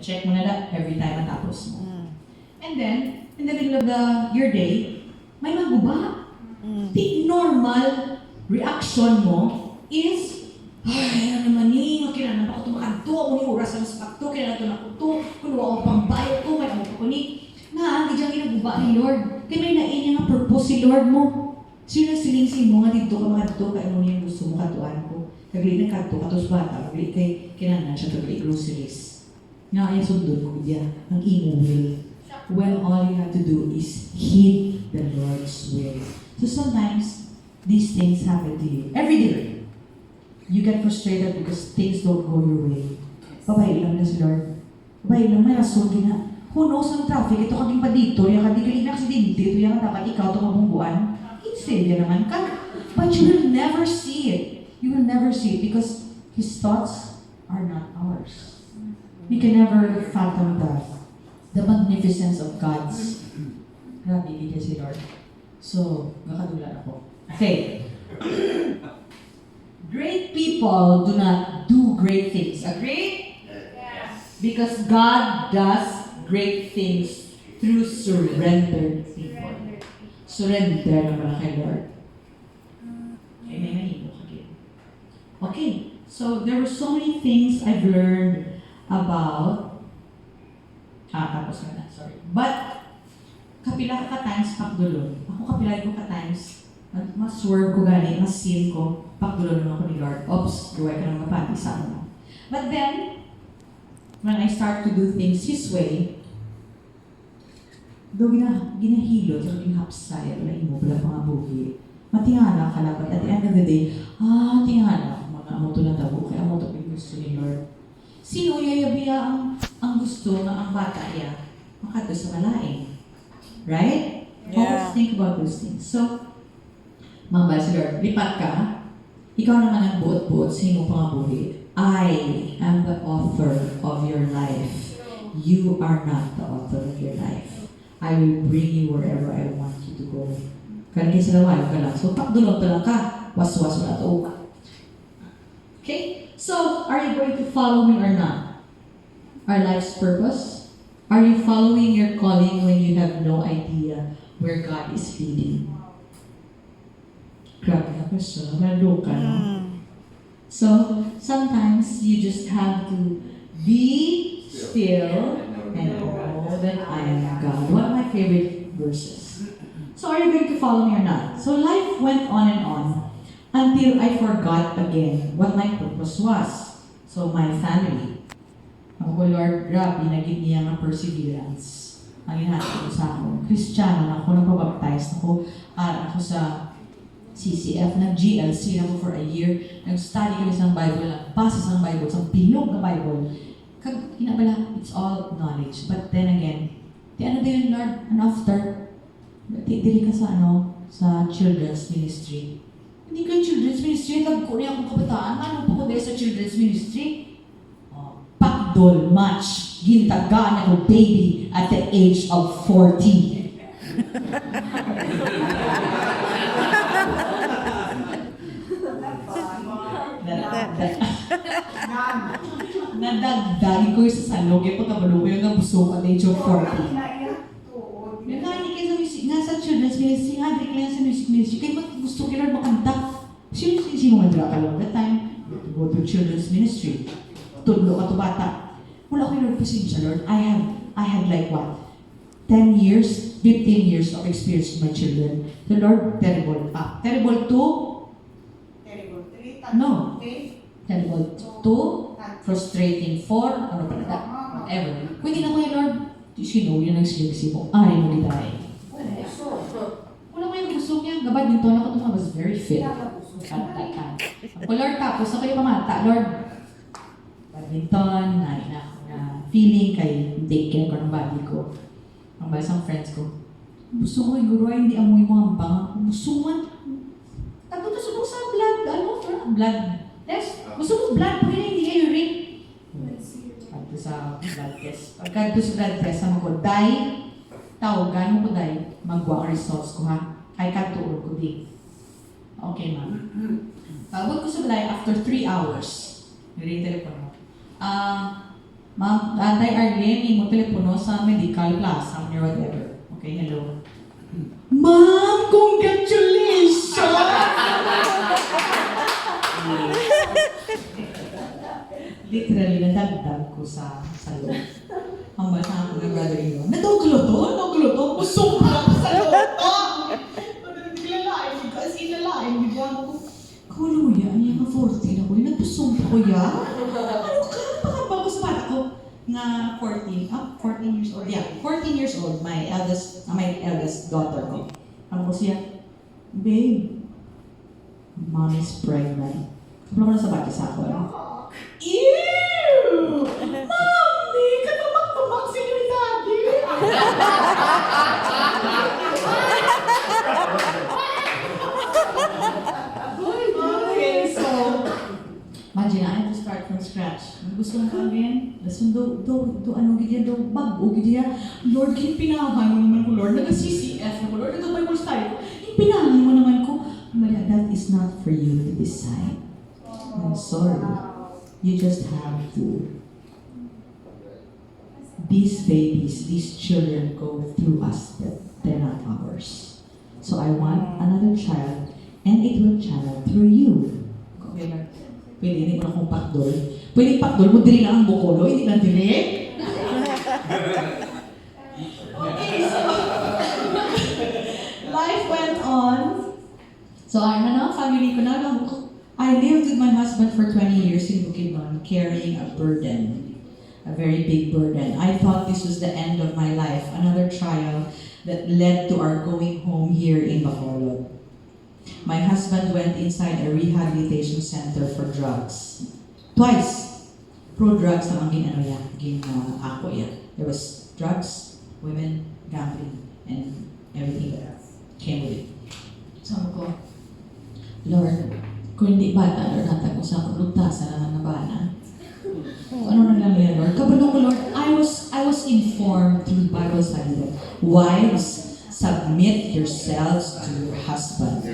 check mo na lang every time matapos mo. And then, in the middle of your day, may maguba. The normal reaction mo is, ay, ano naman ni, kailangan pa ko tumakanto, ako ni oras ang spakto, kailangan ito na ko ito, kung ako pang bayad ko, may ako ko ni, hindi dyan ginaguba ni Lord. Kaya may nain niya nga purpose si Lord mo. Sino siling mo nga dito ka mga dito, kaya ano niya gusto mo katuan ko. Kagli na kanto, katos bata, kagli kay kinanan siya, kagli groceries. Nga kaya sundon ko diya, ang imo will. When all you have to do is heed the Lord's will. So sometimes, these things happen to you. Every day, you get frustrated because things don't go your way. Babae lang na si Lord. Babae lang, may rason na. Who knows ang traffic? Ito kaging pa dito, yung kaging aksidente, ito yung dapat ikaw ito mabungguan. Instead, naman ka. But you will never see it. You will never see it because His thoughts are not ours. We can never fathom the magnificence of God's. Grabe, hindi si Lord. So, nakadula ako. Okay. Great people do not do great things. Agree? Yes. Because God does great things through surrendered people. Surrender naman kay Lord. Okay, may mahilo again. Okay, so there were so many things I've learned about tapos na, sorry. But, kapila ka times Pakdol. Ako kapila ko ka times, mas swerve ko gani, mas sin ko, Pakdol naman ako ni Lord. Oops, gawin ka ng mapati sa ano. But then, when I start to do things His way, do ginahilo, so ginahapsay, wala imo, wala mga buhi. Matingala ka lang, but at the end of the day, tingala, mga amoto na tabo, kaya amoto ko yung gusto ni Lord. Sino yayabiya ang gusto na ang bata niya makato sa malaing? Right? Yeah. Always think about those things. So, mga si Lord, lipat ka, ikaw naman ang buot-buot sa iyong pangabuhi. I am the author of your life. You are not the author of your life. I will bring you wherever I want you to go. Kanina sa lawan ka lang. So, pakdulog lang ka. Was-was wala to. Okay? So, are you going to follow me or not? Our life's purpose? Are you following your calling when you have no idea where God is leading? Grabe na question. Nalo ka, no? So, sometimes you just have to be still and know that I am God. One of my favorite verses. So, are you going to follow me or not? So, life went on and on until I forgot again what my purpose was. So, my family. Ako, Lord, grabe, naging niya ng perseverance. Ang inhatid ko sa ako. Kristiyano na ako, nagpabaptize ako. Ako sa CCF, nag-GLC na ako for a year. Nag-study kami sa Bible, nagbasa sa Bible, sa bilog na Bible. Inabala, it's all knowledge. But then again, ano din, Lord, and after, dili ka sa sa children's ministry. Hindi ka children's ministry, nagko niya akong kabataan, ano po ko sa children's ministry? Pakdol match, gintagaan ako baby at the age of 40. Nadagdagi ko yung sa salog, yung pagkabalo ko yung nabuso at the age of 40. May nainig kayo sa music, nga sa children's ministry, nga di kaya sa music ministry, kayo gusto kailan makanta. Sino nga dira ka lang that time? Go to children's ministry. Tudlo ka to bata. Wala ko yung pasensya, Lord. I had like what? 10 years, 15 years of experience with my children. The Lord, terrible. Terrible to? Terrible. No. Terrible to? Frustrating for? Ano pa na? Whatever. Pwede na ko yung Lord. Sino yung nagsilagsi mo? Ari mo gitay. Wala ko yung gusto niya. Gabad dito na ko ito was very fit. Ako, Lord, tapos ako yung pamata. Lord, badminton, na feeling kay take care ko ng body ko. Ang bala sa friends ko, gusto ko yung guro ay hindi amoy mo ang banga. Gusto mo tapos gusto sa blood, blood test. Gusto mo blood, pwede hindi kayo urine. Pagka sa blood test. Pagka sa blood test, sama ko, tawagan mo ko magwa ang results ko ha. Ay katuon ko di. Okay ma'am. Pagod ko sa blood after 3 hours. Nire-telephone mo. Ma'am, Antay Arlene, mo telepono sa medical plaza or whatever. Okay, hello. Ma'am, congratulations! Literally, nadagdag ko sa loob. Ang basa ako ng brother-in-law. Nadoglo to? Musubra ko sa loto! Naglalait ko, as in lalain, bigla ko. Kuluya, niya ka 14 ako, yung nagpusumpa ko ya? Ano ka? Pakabang ko sa bata ko na 14 years old. Yeah, 14 years old, my eldest daughter ko. Ano ko siya? Babe, mom is pregnant. Kapag ko na sa bata sa ako. Ew! Mommy! Katamak-tamak sa'yo ni Daddy! Okay, so, imagine, I have to start from scratch. Gusto mo ka again? Lasun ano gidya, bago gidya. Lord, pinakahay mo naman ko, Lord. Nag-CCF mo, Lord. Nag-Bible study ko. Pinakahay mo naman ko. Maria, that is not for you to decide. I'm sorry. You just have to. These babies, these children go through us, but they're not ours. So I want another child, and it will channel through you. Okay, Lord. Pwede, hindi mo na akong pakdol. Pwede pakdol mo, dili lang ang bukolo, hindi lang dili. Okay, so, life went on. So, family ko na lang. I lived with my husband for 20 years in Bukidnon, carrying a burden, a very big burden. I thought this was the end of my life, another trial that led to our going home here in Bacolod. My husband went inside a rehabilitation center for drugs. Twice. Pro-drugs ang ako yan. There was drugs, women, gambling, and everything that came with it. Sabi ko, Lord, kung hindi bata, Lord, hatag ko sa kulugtasan naman na bana. Ano na lang yan, Lord? Kabalo ko, Lord, I was informed through Bible study that wives, submit yourselves to your husband.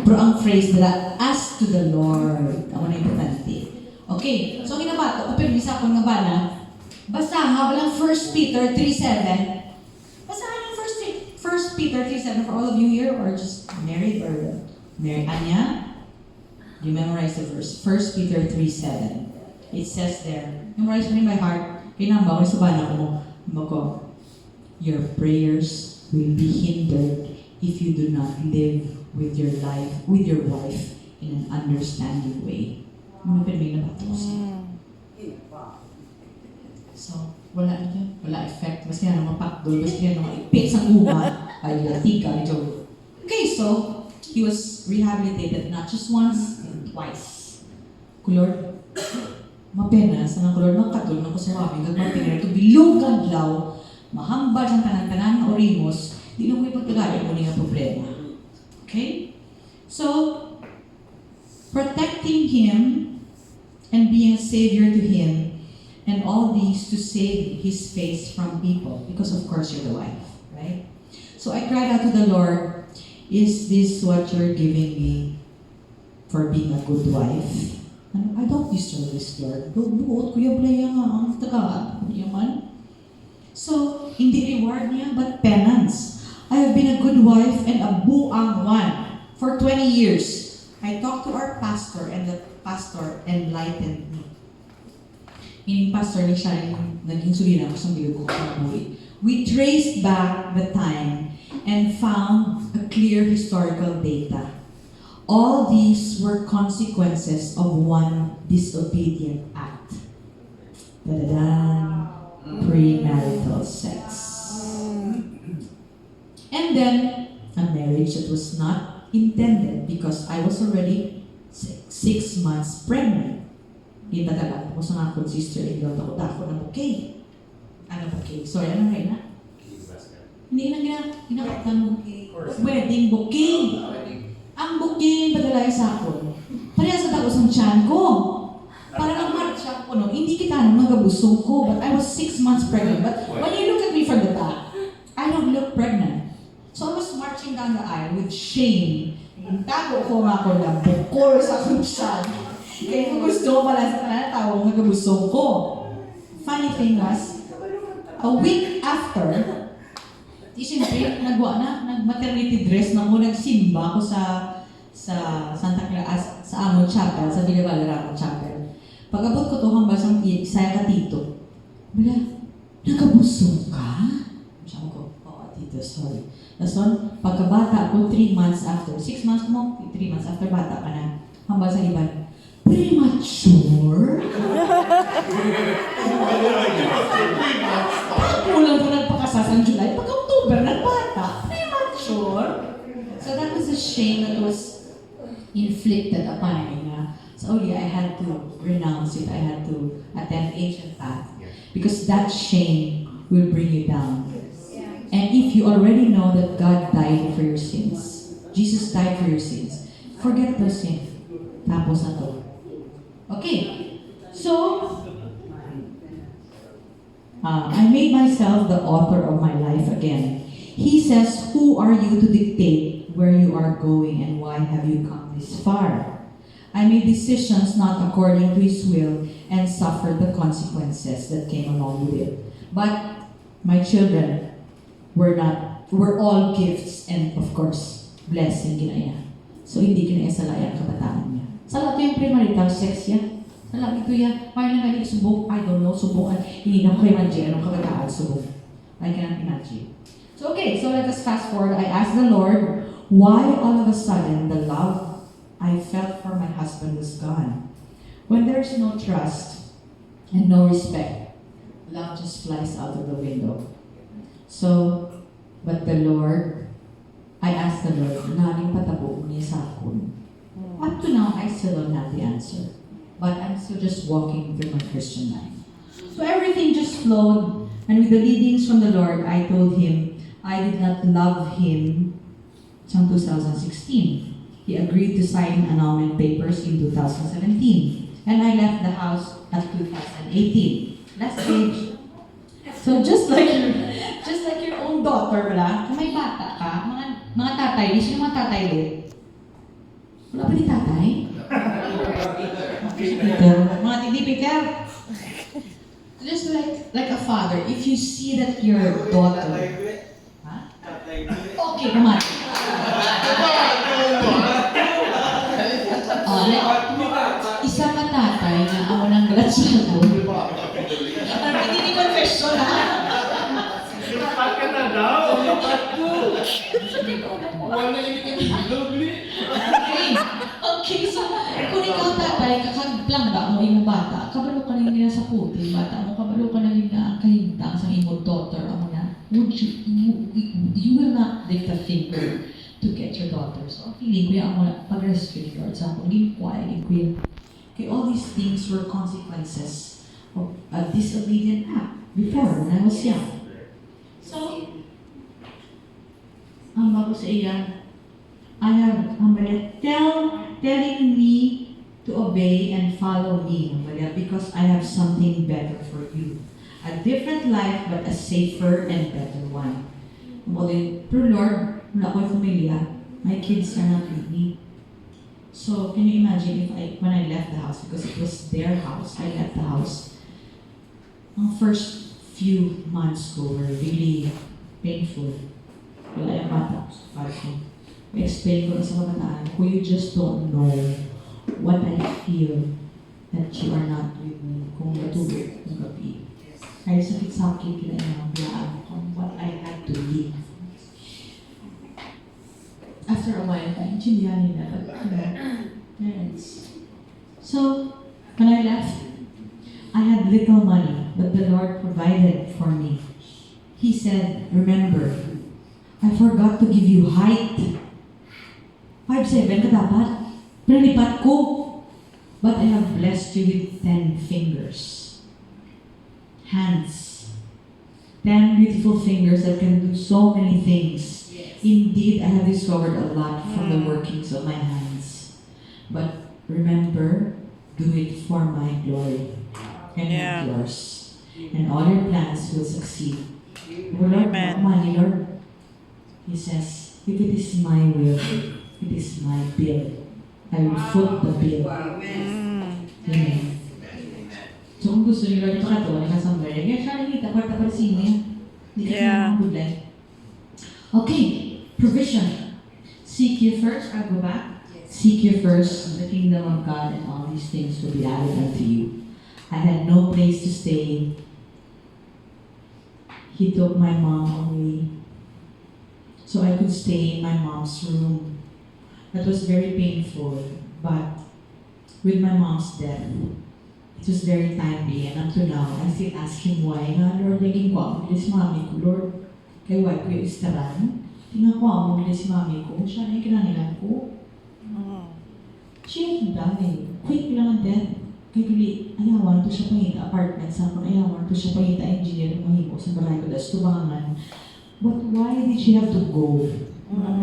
Pero ang phrase nila, ask to the Lord. Ako na importante. Okay, so kinabato, kapilisa ko nga bana, basahan nga walang 1 Peter 3:7. Basahan yung 1 Peter 3:7 for all of you here, or just married, or married. Anya? You memorize the verse. 1 Peter 3:7. It says there, memorize mo rin by heart. Kinamba ko sa bana ko, your prayers will be hindered if you do not live with your wife in an understanding way. Ano pa may nabatos? So, wala effect. Basta yan ang mapakdol, basta yan ang ipit sa uma, ay latika, medyo. Okay, so, he was rehabilitated not just once, twice. Kulord, mapena, sa Kulord, makatol na ko sa wami, gagmapinira, ito bilugan law, mahambal ang tanan-tanan na orimos, di lang may pagkagaya mo niya problema. Okay? So, protecting him and being a savior to him, and all these to save his face from people, because of course you're the wife, right? So I cried out to the Lord, is this what you're giving me for being a good wife? I don't deserve this, Lord. Buot ko yung blaya nga ang tagaan. Yaman. So, hindi reward niya, but penance. I have been a good wife and a buang one for 20 years. I talked to our pastor, and the pastor enlightened me. Yung pastor ni siya yung naging sulina ko sa bilog ko kabuhi. We traced back the time and found a clear historical data. All these were consequences of one disobedient act. Da-da-da. Premarital sex. And then, a marriage that was not intended because I was already 6 months pregnant. Itatagal ko sa akong sister, ilang ako na bouquet. Ano bouquet? Sorry, ano rin na? Hindi na ginakata mo. Wedding bouquet. Ang bouquet padala sa akin. Parehas sa tapos ng tiyan ko. Para nag-march ako, no? Hindi kita nagabusog ko, but I was 6 months pregnant. But when you look at me from the back, I don't look pregnant. So I was marching down the aisle with shame. Tago ko nga ako na bukol sa aking tiyan. Kaya kung gusto ko pala sa kanila tawag nagabusog ko. 5 funny thing was, a week after, siyempre, nag-maternity dress na ako, nagsimba ako sa Santa Clara, sa Amon Chapel, sa Villa Valderrama Chapel. Pag-abot ko to hambal sa saya ka tito. Bala, nagabusog ka? Sabi ko, oo tito, sorry. Tapos pagkabata ako, 3 months after, 6 months mo, 3 months after bata ka na, hambal sa iban, premature? Kulang ko nagpakasas ang July, pag-October, nagbata, premature? So that was a shame that was inflicted upon me. So I had to renounce it. I had to attend ancient path. Because that shame will bring you down. And if you already know that God died for your sins, Jesus died for your sins, forget those sins. Tapos na to. Okay. So, I made myself the author of my life again. He says, who are you to dictate where you are going and why have you come this far? I made decisions not according to His will and suffered the consequences that came along with it. But my children were all gifts and of course, blessing ginaya. So hindi ginaya sa layan kabataan niya. Sa lahat yung premarital sex yan. Sa lahat ito yan. Parang nang subok, I don't know, subukan. Hindi na ko imagine anong kabataan subok. I cannot imagine. So okay, so let us fast forward. I asked the Lord, why all of a sudden the love I felt for my husband was gone? When there's no trust and no respect, love just flies out of the window. So, but the Lord, I asked the Lord, naging patabo niya sa akin. Up to now, I still don't have the answer. But I'm still just walking through my Christian life. So everything just flowed, and with the leadings from the Lord, I told Him I did not love Him until 2016. He agreed to sign annulment papers in 2017. And I left the house at 2018. Last page. So just like your own daughter, wala? Kung may bata ka, mga tatay, di sino mga tatay din? Wala ba ni tatay? Peter. Mga tindi, Peter. Just like a father, if you see that your daughter... Ha? Okay, come on. Isa ka tatay na ako ng grasyado. Hindi ni confession, ha? Lipat ka na daw! Lipat ko! Wala yung Okay, so kung ikaw tatay, kakagplangga mo yung bata, kabalo ka na yung nila sa puti, bata mo, kabalo ka na yung kahintang sa imong daughter, ako na, you will not lift a finger to get your daughter. So, feeling ko yung ako pag-rescue ni Lord sa ako, hindi quiet, hindi okay, all these things were consequences of a disobedient act before, when I was young. So, ang bago sa iya, I have telling me to obey and follow me, because I have something better for you. A different life, but a safer and better one. Pero Lord, wala ko yung familia. My kids are not with me. So, can you imagine when I left the house, because it was their house, I left the house. Ang first few months ko were really painful. Wala yung bata. I-explain ko na sa kabataan, you just don't know what I feel that you are not with me kung matulog ng gabi. Kaya sakit-sakit kila yung biyaan kung what I had to live. After a while, naintindihan nila, but parents. So, when I left, I had little money, but the Lord provided for me. He said, remember, I forgot to give you height. 5'7" ka dapat. Pinalipat ko. But I have blessed you with 10 fingers. Hands. 10 beautiful fingers that can do so many things. Yes. Indeed, I have discovered a lot from the workings of my hands. But remember, do it for my glory. And not yours. And all your plans will succeed. Lord, money, Lord. He says, if it is my will, it is my bill. I will foot the bill. Amen. So kung gusto niyo Lord, ipakatuwa, nakasambay sino yan. Hindi ka Yeah. makakudlay. Okay, provision. Seek ye first, I'll go back. Seek ye first the kingdom of God, and all these things will be added unto you. I had no place to stay. He took my mom away so I could stay in my mom's room. That was very painful, but with my mom's death, it was very timely, and up to now, I still ask him why. Nga, Lord, naging ko ang si mami ko. Lord, kay why ko yung istaran? Tingnan ko ang si mami ko. Siya na yung kinangilan ko. Siya yung dami. Quick lang ang death. Kaya kuli, ayawan to siya pangita apartment sa akong ayawan to siya pangita engineer ng mahimo sa balay ko das tubangan. But why did she have to go?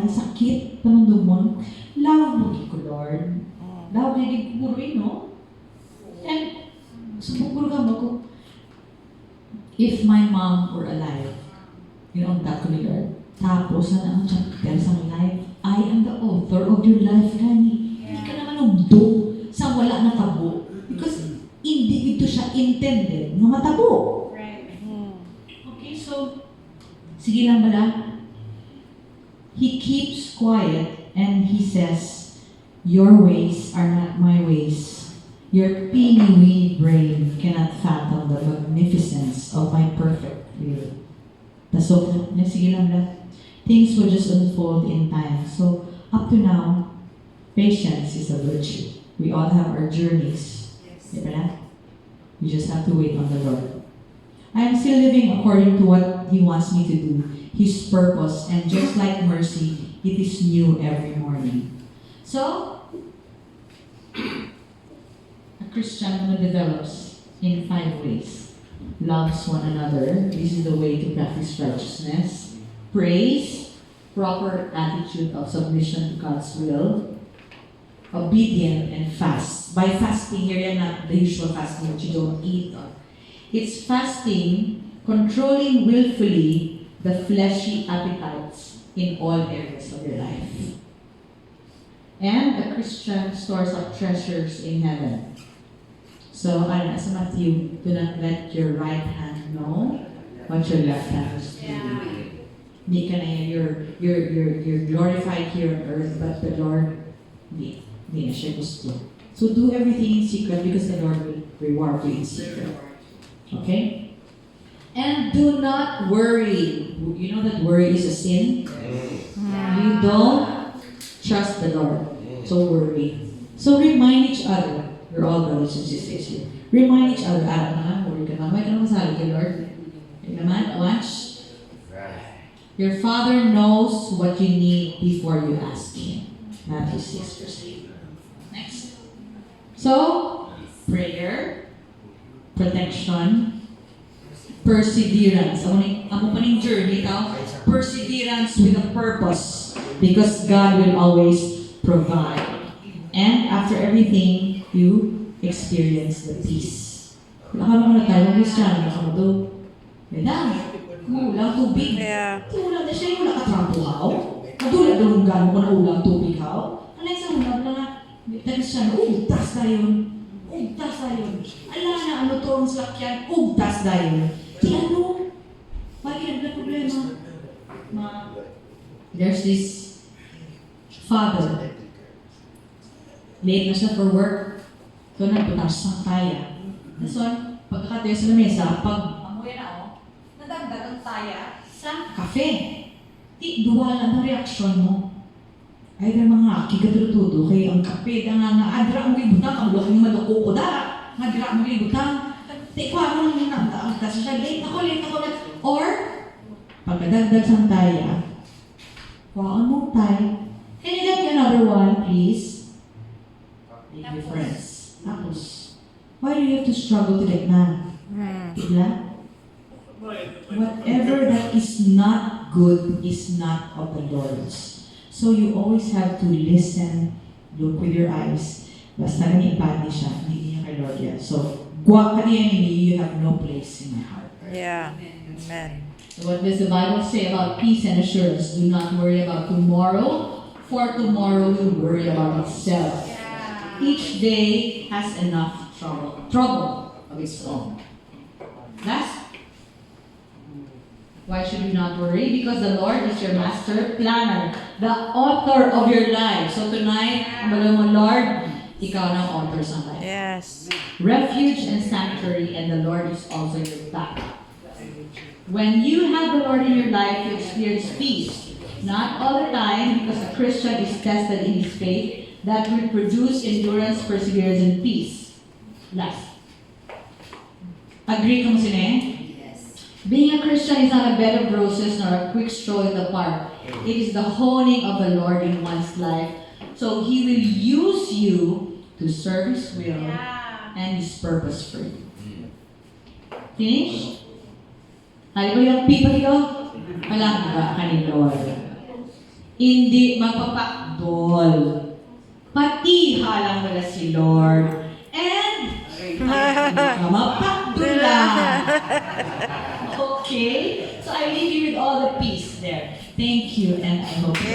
Sakit, panundog mo. Love mo ko, Lord. Love mo yung kukuroy, no? And, subukul ka mo ko, if my mom were alive, ang ko ni Lord, tapos na ang chapter sa life, I am the author of your life, Rani. Hindi ka naman umdo sa wala na tabo. Because hindi ito siya intended na matabo. Right. Okay, so, sige lang bala. He keeps quiet and he says, your ways are not my ways. Your teeny-weeny brain cannot fathom the magnificence of my perfect will. So, sige lang bala. Things will just unfold in time. So, up to now, patience is a virtue. We all have our journeys. Diba? You just have to wait on the Lord. I am still living according to what He wants me to do, His purpose, and just like mercy, it is new every morning. So, a Christian who develops in 5 ways. Loves one another. This is the way to practice righteousness. Praise, proper attitude of submission to God's will. Obedient and fast. By fasting, here yan not the usual fasting that you don't eat. It's fasting, controlling willfully the fleshy appetites in all areas of your life. And a Christian stores up treasures in heaven. So, sa Matthew, do not let your right hand know what your left hand is doing. Hindi ka na you're glorified here on earth, but the Lord, hindi na siya gusto. So do everything in secret because the Lord will reward you in secret. Okay? And do not worry. You know that worry is a sin? You don't trust the Lord. So worry. So remind each other. We're all brothers and sisters here. Remind each other. Worry ka naman. May ka naman sa kay Lord. Naman, watch. Your Father knows what you need before you ask Him. Matthew 6 verse 8. Next. So, prayer, protection, perseverance. Amo pa ning journey tao. Perseverance with a purpose. Because God will always provide. And after everything, you experience the peace. Wala ka naman na tayo. Christian, wala ka mo doon. Madam, ulang tubig. Yeah. Ulang na siya, wala ka trampuhaw. Madula doon gano'n ko na ulang tubig haw. Alay sa ulang na nga, Christian, ugtas na yun. Ugtas na yun. Ala na ano to ang salakyan, ugtas na yun. Di ano? Bakit na problema? There's this father. Late na siya for work. So, nagputas sa kaya. So, pagkakatayo sa lamesa, pag amoy na nadagdag ang taya sa kafe. Di, duwala na reaksyon mo. Ay, na mga kikatutudo kay ang kape, nga adra mo ibutang, ang lukang maluko ko da. Adra mo ibutang. Di, ko ano nang nabtaan ka siya. Late ako. Or, pagkadagdag sa taya, kuhaan mo tayo. Can you get me another one, please? Big difference. Tapos, why do you have to struggle to get none? Diba? Whatever that is not good is not of the Lord's. So you always have to listen, look with your eyes. Basta nag-ipati siya, hindi niya kay Lord yan. So, guwag ka ni enemy, you have no place in my heart. Yeah. Amen. So what does the Bible say about peace and assurance? Do not worry about tomorrow, for tomorrow will worry about itself. Each day has enough trouble of its own. Last, Why should you not worry? Because the Lord is your master planner, the author of your life. So tonight, ang bala mo, Lord, ikaw na ang author sa life. Yes. Refuge and sanctuary, and the Lord is also your backup. When you have the Lord in your life, you experience peace. Not all the time, because a Christian is tested in his faith, that will produce endurance, perseverance, and peace. Last. Agree kung sine? Being a Christian is not a bed of roses nor a quick stroll in the park. It is the honing of the Lord in one's life. So He will use you to serve His will and His purpose for you. Finish? Hali ko yung people dito? Palangga ka ni Lord. Hindi magpapakdol. Pati halang wala si Lord. And mapakdol lang. Okay? So I leave you with all the peace there. Thank you, and I hope you